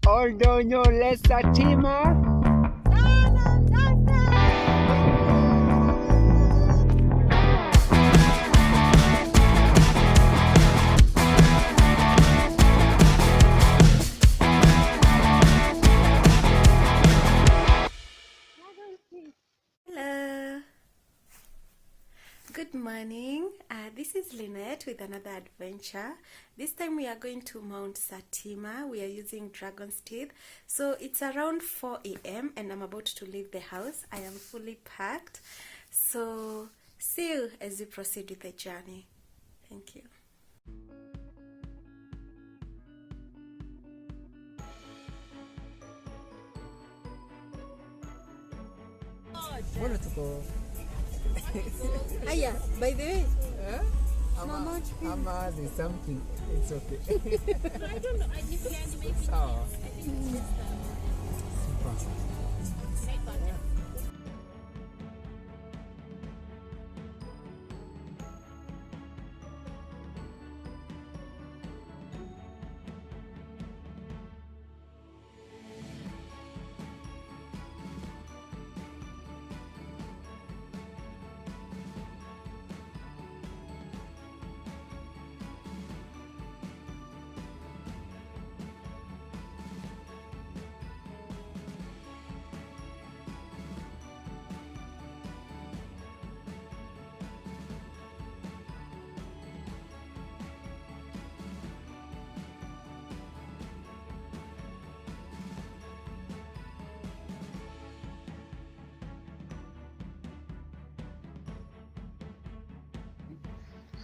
although no Lesatima. Hello, good morning. This is Lynette with another adventure. This time we are going to Mount Lesatima. We are using dragon's teeth. So it's around 4 a.m. and I'm about to leave the house. I am fully packed. So see you as we proceed with the journey. Thank you. Aya, by the way, Ama, there's something. It's okay. I don't know. I think we animate it. Oh. I think it's just Super.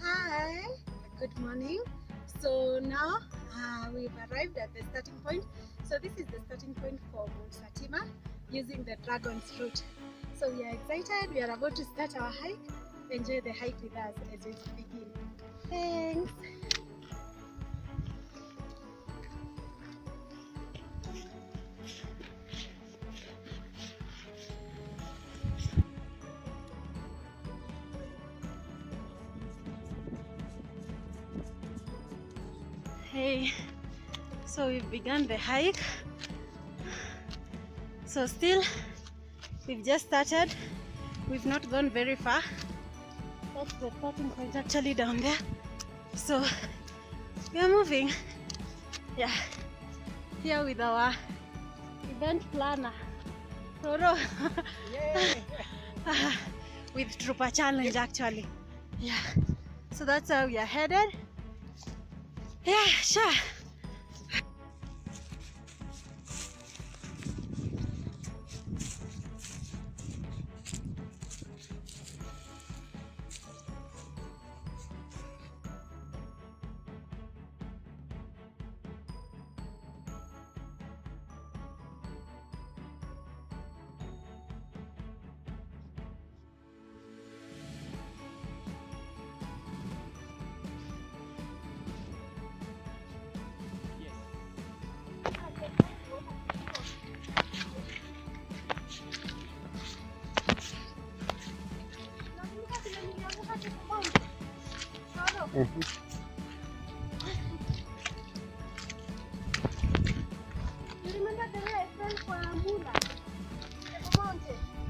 Hi, good morning. So now we've arrived at the starting point. So this is the starting point for Mount Lesatima using the dragon's route. So we are excited. We are about to start our hike. Enjoy the hike with us as we begin. Thanks. Hey, so we've begun the hike. So still, we've just started. We've not gone very far. That's the starting point actually down there. So we are moving. Yeah, here with our event planner, Toro. With Trooper Challenge actually. Yeah, so that's how we are headed. Yeah, sure.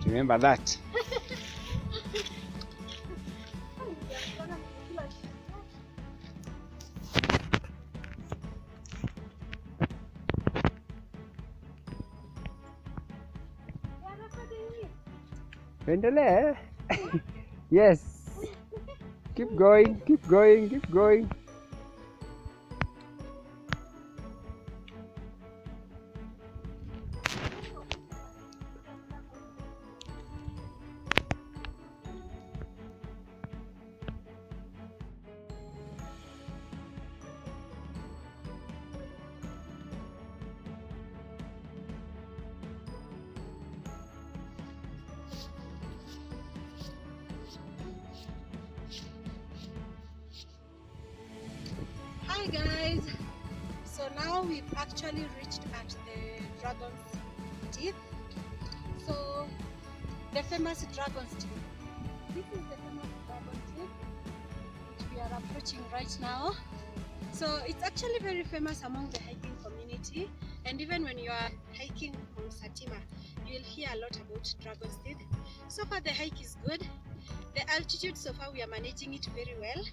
Remember that. Endelee. Yes. Keep going, keep going, keep going. Hi guys, so now we've actually reached at the dragon's teeth. So the famous dragon's teeth. This is the famous dragon's teeth which we are approaching right now. So it's actually very famous among the hiking community. And even when you are hiking Mount Satima, you will hear a lot about dragon's teeth. So far the hike is good. The altitude, so far we are managing it very well.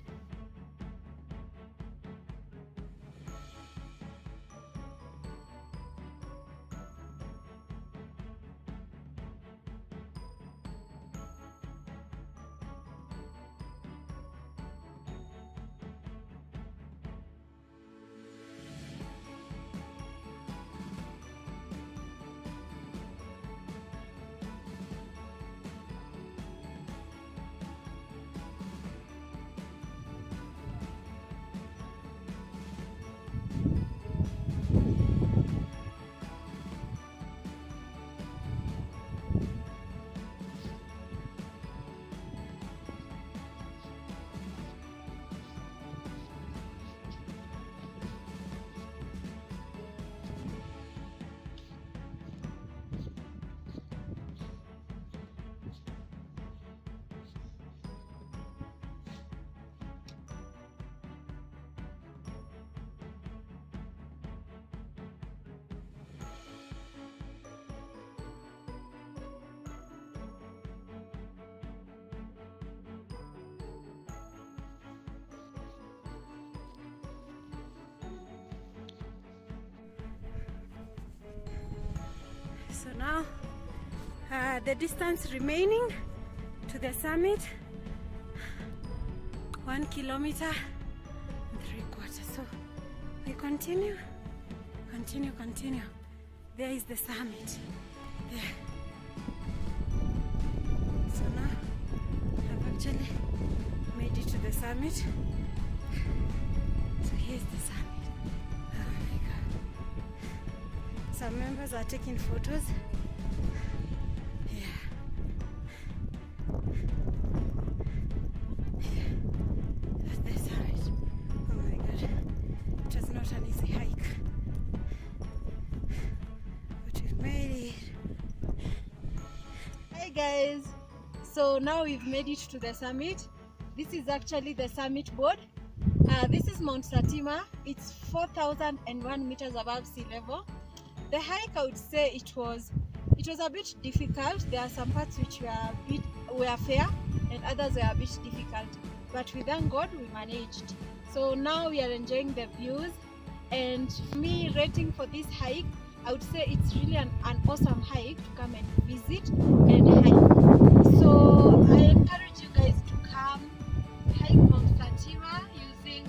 So now the distance remaining to the summit, 1 kilometer and 3/4. So we continue. There is the summit there. So now I've actually made it to the summit. So here's the summit. Oh my god. Some members are taking photos. Yeah. That's the summit. Oh my god. It was not an easy hike. But we've made it. Hi guys. So now we've made it to the summit. This is actually the summit board. This is Mount Satima. It's 4,001 meters above sea level. The hike, I would say it was a bit difficult. There are some parts which were fair and others were a bit difficult. But we thank God we managed. So now we are enjoying the views. And me rating for this hike, I would say it's really an awesome hike to come and visit and hike. So I encourage you guys to come hike Mount Satima using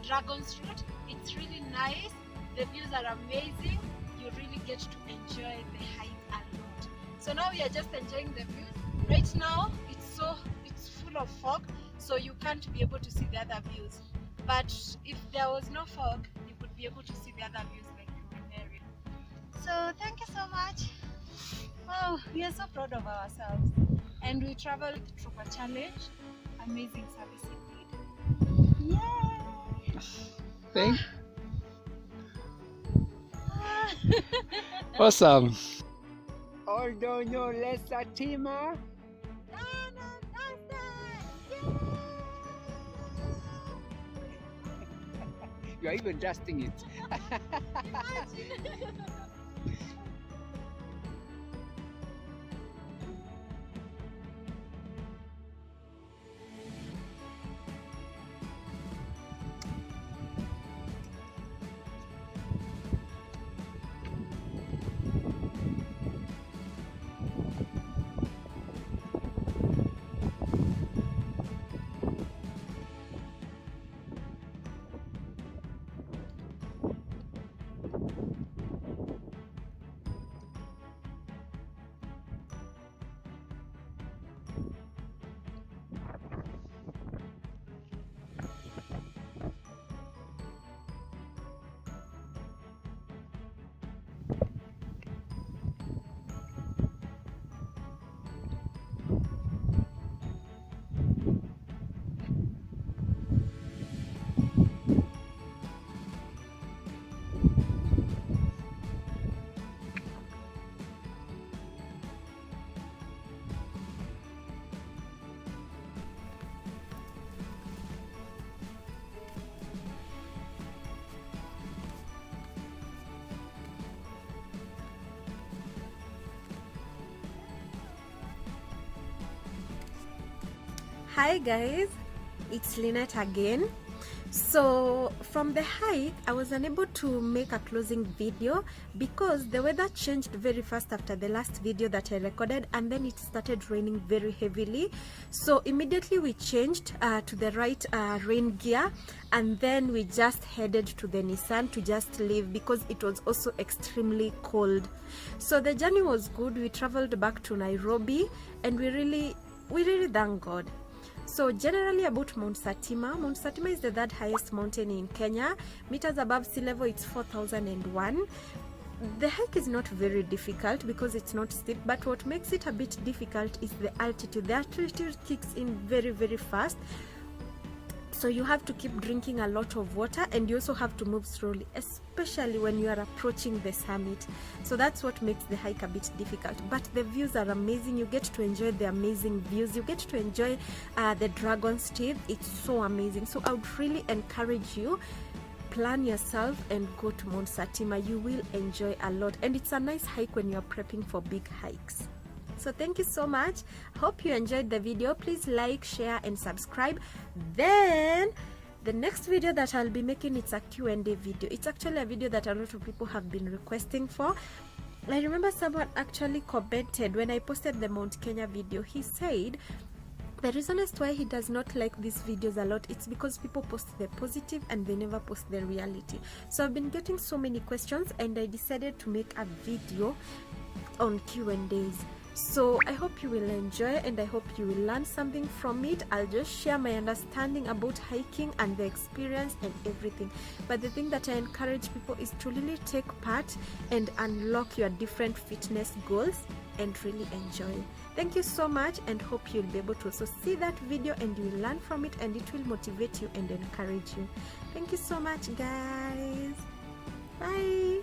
Dragon's Route. It's really nice. The views are amazing. You really get to enjoy the hike a lot. So now we are just enjoying the views. Right now it's full of fog, so you can't be able to see the other views. But if there was no fog, you could be able to see the other views like the area. So thank you so much. Oh, we are so proud of ourselves. And we traveled through a challenge. Amazing service indeed. Yay! Thank Awesome. Although no Lesatima. You are even dusting it. Hi guys, it's Lynette again. So from the hike I was unable to make a closing video because the weather changed very fast after the last video that I recorded, and then it started raining very heavily. So immediately we changed to the right rain gear, and then we just headed to the Nissan to just leave because it was also extremely cold. So the journey was good. We traveled back to Nairobi and we really thank God. So generally about Mount Lesatima is the third highest mountain in Kenya. Meters above sea level, it's 4001. The hike is not very difficult because it's not steep, but what makes it a bit difficult is the altitude. The altitude kicks in very fast, so you have to keep drinking a lot of water, and you also have to move slowly, especially when you are approaching the summit. So that's what makes the hike a bit difficult, but the views are amazing. You get to enjoy the amazing views. You get to enjoy the dragon's teeth. It's so amazing. So I would really encourage you, plan yourself and go to Mount Lesatima. You will enjoy a lot, and it's a nice hike when you're prepping for big hikes. So thank you so much. Hope you enjoyed the video. Please like, share and subscribe. Then the next video that I'll be making, it's a Q&A video. It's actually a video that a lot of people have been requesting for. I remember someone actually commented when I posted the Mount Kenya video. He said the reason as to why he does not like these videos a lot, it's because people post the positive and they never post the reality. So I've been getting so many questions and I decided to make a video on Q&As. So I hope you will enjoy and I hope you will learn something from it. I'll just share my understanding about hiking and the experience and everything. But the thing that I encourage people is to really take part and unlock your different fitness goals and really enjoy. Thank you so much, and hope you'll be able to also see that video and you'll learn from it, and it will motivate you and encourage you. Thank you so much guys. Bye.